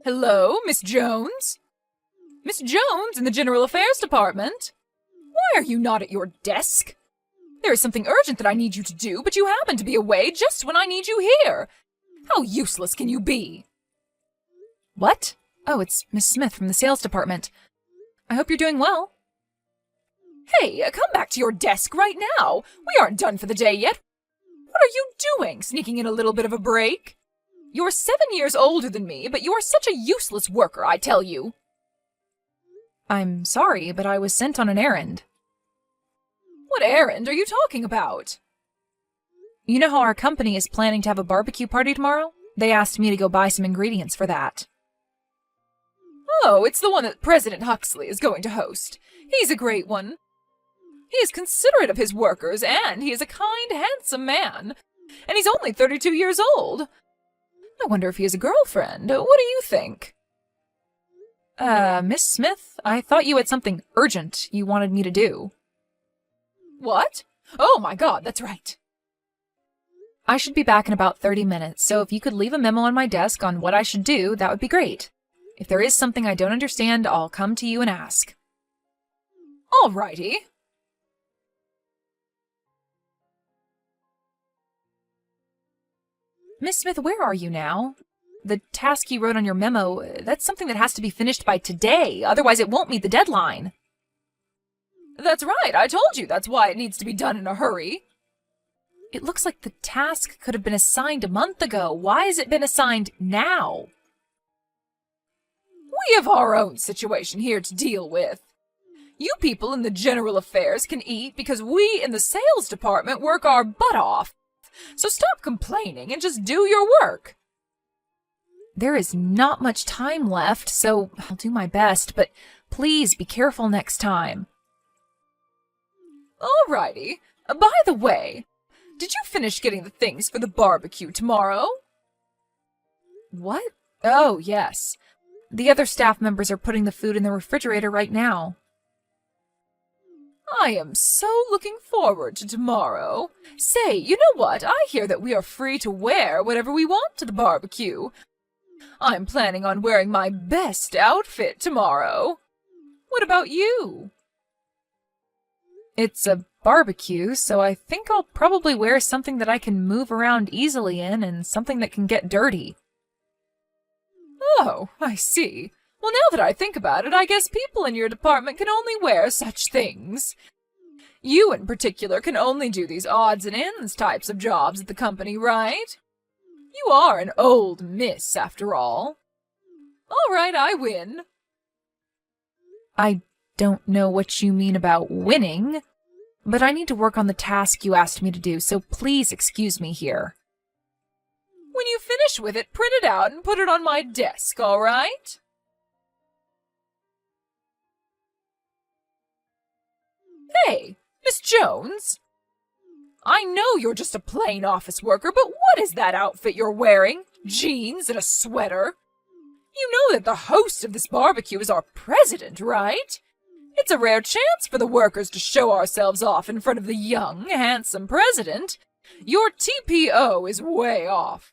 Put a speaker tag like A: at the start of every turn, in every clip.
A: Hello, Miss Jones? Miss Jones in the General Affairs Department? Why are you not at your desk? There is something urgent that I need you to do, but you happen to be away just when I need you here. How useless can you be? What? Oh, it's Miss Smith from the sales department. I hope you're doing well. Hey, come back to your desk right now. We aren't done for the day yet. What are you doing, sneaking in a little bit of a break? You're 7 years older than me, but you're such a useless worker, I tell you. I'm sorry, but I was sent on an errand. What errand are you talking about? You know how our company is planning to have a barbecue party tomorrow? They asked me to go buy some ingredients for that. Oh, it's the one that President Huxley is going to host. He's a great one. He is considerate of his workers, and he is a kind, handsome man. And he's only 32 years old. I wonder if he has a girlfriend. What do you think? Miss Smith, I thought you had something urgent you wanted me to do. What? Oh my God, that's right. I should be back in about 30 minutes, so if you could leave a memo on my desk on what I should do, that would be great. If there is something I don't understand, I'll come to you and ask. All righty. Miss Smith, where are you now? The task you wrote on your memo, that's something that has to be finished by today, otherwise it won't meet the deadline. That's right, I told you that's why it needs to be done in a hurry. It looks like the task could have been assigned a month ago. Why has it been assigned now? We have our own situation here to deal with. You people in the General Affairs can eat because we in the sales department work our butt off. So stop complaining and just do your work. There is not much time left, so I'll do my best, but please be careful next time. All righty. By the way, did you finish getting the things for the barbecue tomorrow? What? Oh, yes. The other staff members are putting the food in the refrigerator right now. I am so looking forward to tomorrow. Say, you know what? I hear that we are free to wear whatever we want to the barbecue. I'm planning on wearing my best outfit tomorrow. What about you? It's a barbecue, so I think I'll probably wear something that I can move around easily in and something that can get dirty. Oh, I see. Well, now that I think about it, I guess people in your department can only wear such things. You, in particular, can only do these odds and ends types of jobs at the company, right? You are an old miss, after all. All right, I win. I don't know what you mean about winning, but I need to work on the task you asked me to do, so please excuse me here. When you finish with it, print it out and put it on my desk, all right? Hey, Miss Jones. I know you're just a plain office worker, but what is that outfit you're wearing? Jeans and a sweater? You know that the host of this barbecue is our president, right? It's a rare chance for the workers to show ourselves off in front of the young, handsome president. Your TPO is way off.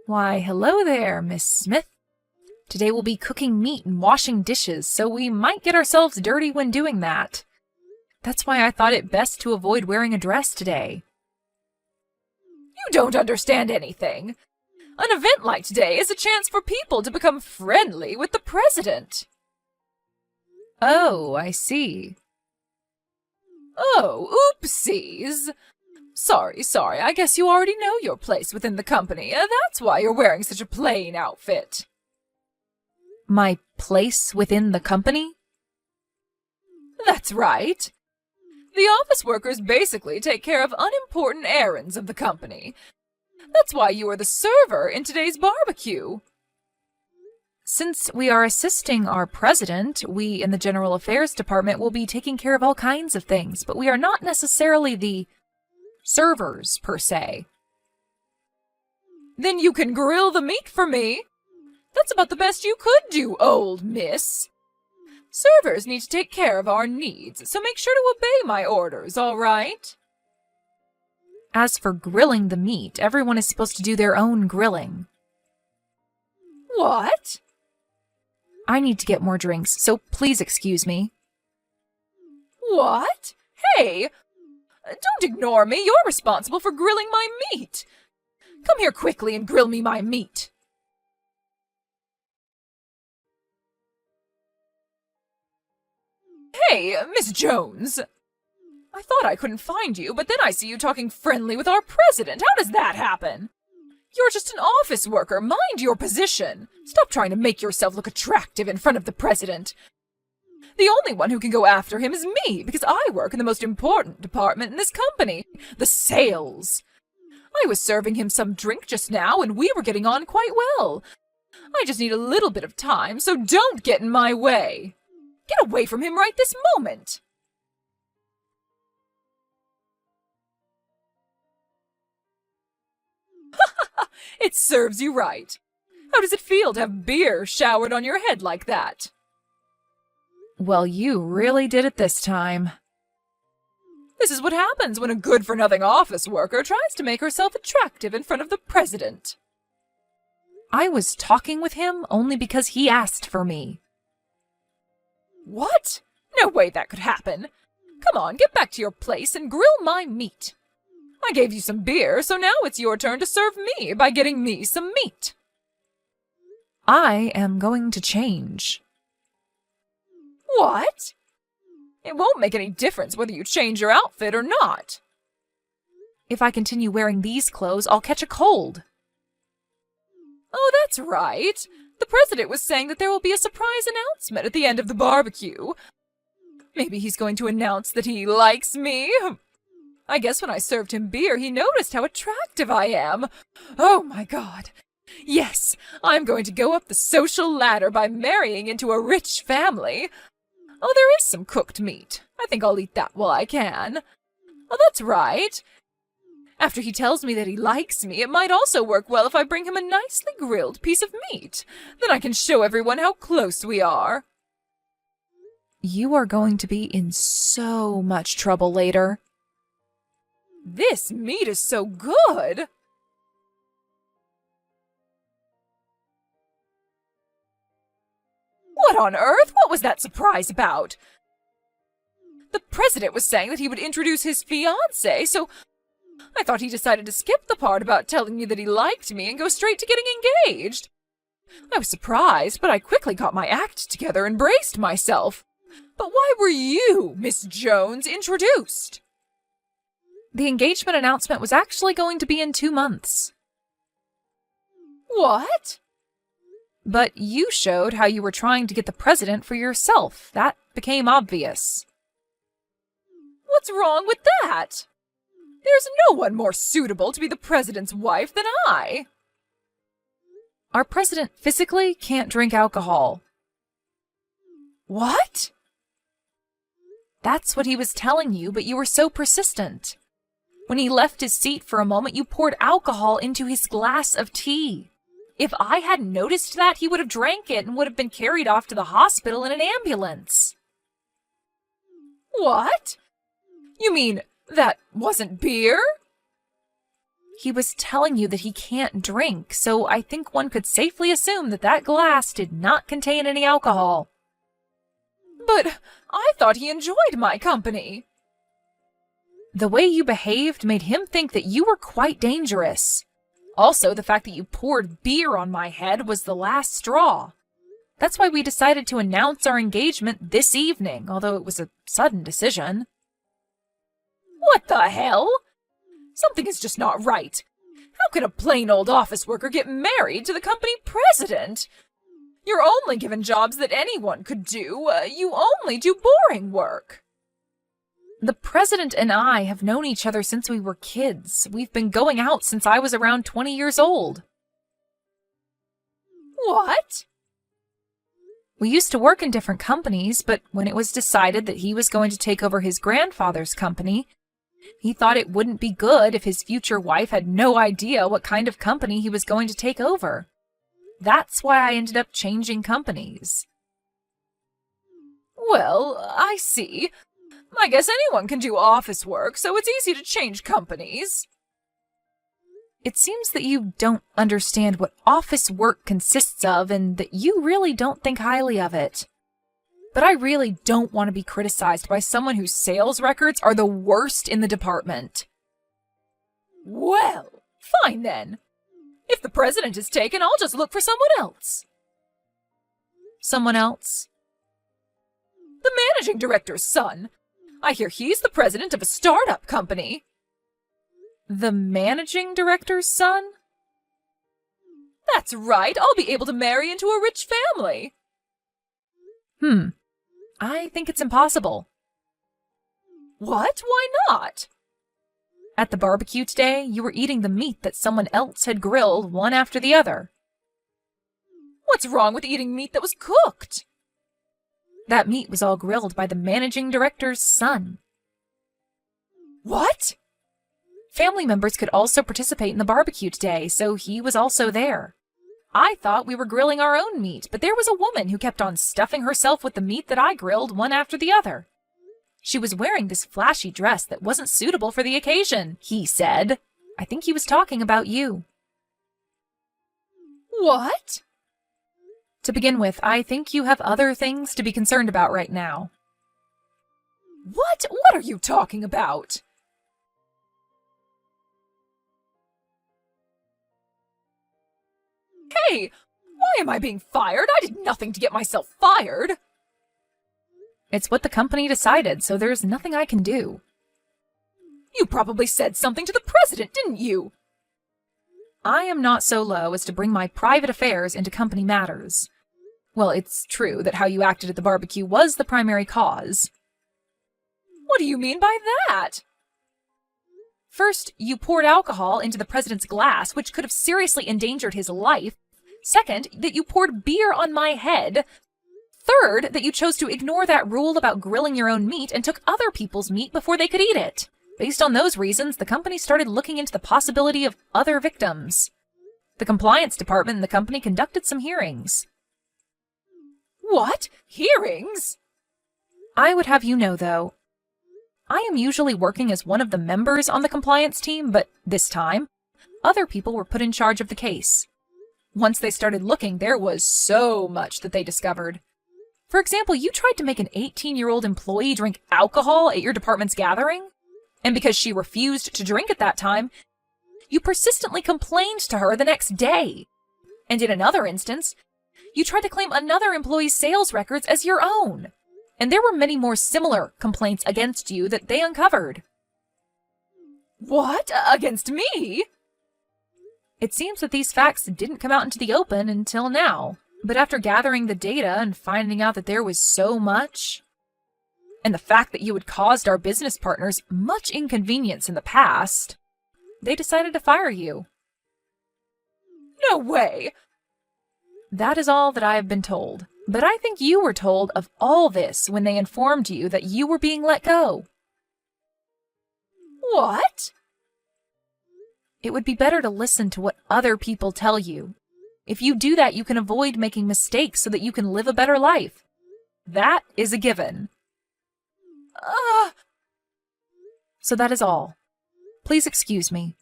A: Why, hello there, Miss Smith. Today we'll be cooking meat and washing dishes, so we might get ourselves dirty when doing that. That's why I thought it best to avoid wearing a dress today. You don't understand anything. An event like today is a chance for people to become friendly with the president. Oh, I see. Oh, oopsies. Sorry, I guess you already know your place within the company. That's why you're wearing such a plain outfit. My place within the company? That's right. The office workers basically take care of unimportant errands of the company. That's why you are the server in today's barbecue. Since we are assisting our president, we in the General Affairs Department will be taking care of all kinds of things, but we are not necessarily the servers, per se. Then you can grill the meat for me. That's about the best you could do, old miss. Servers need to take care of our needs, so make sure to obey my orders, all right? As for grilling the meat, everyone is supposed to do their own grilling. What? I need to get more drinks, so please excuse me. What? Hey! Don't ignore me. You're responsible for grilling my meat. Come here quickly and grill me my meat. Hey, Miss Jones. I thought I couldn't find you, but then I see you talking friendly with our president. How does that happen? You're just an office worker. Mind your position. Stop trying to make yourself look attractive in front of the president. The only one who can go after him is me, because I work in the most important department in this company, the sales. I was serving him some drink just now, and we were getting on quite well. I just need a little bit of time, so don't get in my way. Get away from him right this moment. It serves you right. How does it feel to have beer showered on your head like that? Well, you really did it this time. This is what happens when a good-for-nothing office worker tries to make herself attractive in front of the president. I was talking with him only because he asked for me. What? No way that could happen. Come on, get back to your place and grill my meat. I gave you some beer, so now it's your turn to serve me by getting me some meat. I am going to change. What? It won't make any difference whether you change your outfit or not. If I continue wearing these clothes, I'll catch a cold. Oh, that's right. The president was saying that there will be a surprise announcement at the end of the barbecue. Maybe he's going to announce that he likes me. I guess when I served him beer, he noticed how attractive I am. Oh, my God. Yes, I'm going to go up the social ladder by marrying into a rich family. Oh, there is some cooked meat. I think I'll eat that while I can. Oh, that's right. After he tells me that he likes me, it might also work well if I bring him a nicely grilled piece of meat. Then I can show everyone how close we are. You are going to be in so much trouble later. This meat is so good! What on earth? What was that surprise about? The president was saying that he would introduce his fiancée, so I thought he decided to skip the part about telling me that he liked me and go straight to getting engaged. I was surprised, but I quickly got my act together and braced myself. But why were you, Miss Jones, introduced? The engagement announcement was actually going to be in 2 months. What? But you showed how you were trying to get the president for yourself. That became obvious. What's wrong with that? There's no one more suitable to be the president's wife than I. Our president physically can't drink alcohol. What? That's what he was telling you, but you were so persistent. When he left his seat for a moment, you poured alcohol into his glass of tea. If I hadn't noticed that, he would have drank it and would have been carried off to the hospital in an ambulance. What? You mean that wasn't beer? He was telling you that he can't drink, so I think one could safely assume that that glass did not contain any alcohol. But I thought he enjoyed my company. The way you behaved made him think that you were quite dangerous. Also, the fact that you poured beer on my head was the last straw. That's why we decided to announce our engagement this evening, although it was a sudden decision. What the hell? Something is just not right. How could a plain old office worker get married to the company president? You're only given jobs that anyone could do. You only do boring work. The president and I have known each other since we were kids. We've been going out since I was around 20 years old. What? We used to work in different companies, but when it was decided that he was going to take over his grandfather's company, he thought it wouldn't be good if his future wife had no idea what kind of company he was going to take over. That's why I ended up changing companies. Well, I see. I guess anyone can do office work, so it's easy to change companies. It seems that you don't understand what office work consists of and that you really don't think highly of it. But I really don't want to be criticized by someone whose sales records are the worst in the department. Well, fine then. If the president is taken, I'll just look for someone else. Someone else? The managing director's son. I hear he's the president of a startup company. The managing director's son? That's right, I'll be able to marry into a rich family. I think it's impossible. What? Why not? At the barbecue today, you were eating the meat that someone else had grilled one after the other. What's wrong with eating meat that was cooked? That meat was all grilled by the managing director's son. What? Family members could also participate in the barbecue today, so he was also there. I thought we were grilling our own meat, but there was a woman who kept on stuffing herself with the meat that I grilled one after the other. She was wearing this flashy dress that wasn't suitable for the occasion, he said. I think he was talking about you. What? To begin with, I think you have other things to be concerned about right now. What? What are you talking about? Hey, why am I being fired? I did nothing to get myself fired. It's what the company decided, so there's nothing I can do. You probably said something to the president, didn't you? I am not so low as to bring my private affairs into company matters. Well, it's true that how you acted at the barbecue was the primary cause. What do you mean by that? First, you poured alcohol into the president's glass, which could have seriously endangered his life. Second, that you poured beer on my head. Third, that you chose to ignore that rule about grilling your own meat and took other people's meat before they could eat it. Based on those reasons, the company started looking into the possibility of other victims. The compliance department in the company conducted some hearings. What? Hearings? I would have you know, though, I am usually working as one of the members on the compliance team, but this time, other people were put in charge of the case. Once they started looking, there was so much that they discovered. For example, you tried to make an 18-year-old employee drink alcohol at your department's gathering, and because she refused to drink at that time, you persistently complained to her the next day. And in another instance, you tried to claim another employee's sales records as your own. And there were many more similar complaints against you that they uncovered. What? Against me? It seems that these facts didn't come out into the open until now. But after gathering the data and finding out that there was so much, and the fact that you had caused our business partners much inconvenience in the past, they decided to fire you. No way! That is all that I have been told. But I think you were told of all this when they informed you that you were being let go. What? It would be better to listen to what other people tell you. If you do that, you can avoid making mistakes so that you can live a better life. That is a given. So that is all. Please excuse me.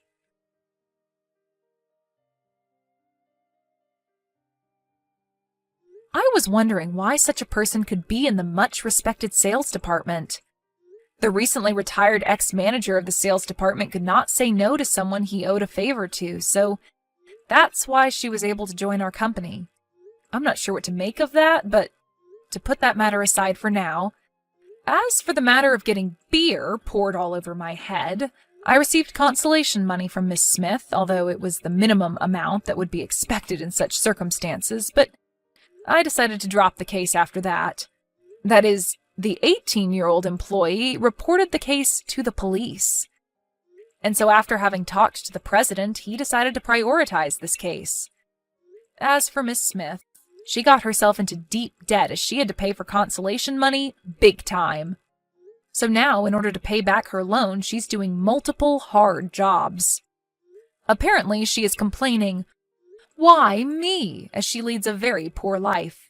A: I was wondering why such a person could be in the much-respected sales department. The recently retired ex-manager of the sales department could not say no to someone he owed a favor to, so that's why she was able to join our company. I'm not sure what to make of that, but to put that matter aside for now, as for the matter of getting beer poured all over my head, I received consolation money from Miss Smith, although it was the minimum amount that would be expected in such circumstances, but I decided to drop the case after that. That is, the 18-year-old employee reported the case to the police. And so after having talked to the president, he decided to prioritize this case. As for Miss Smith, she got herself into deep debt as she had to pay for consolation money big time. So now, in order to pay back her loan, she's doing multiple hard jobs. Apparently, she is complaining, "Why me?" as she leads a very poor life.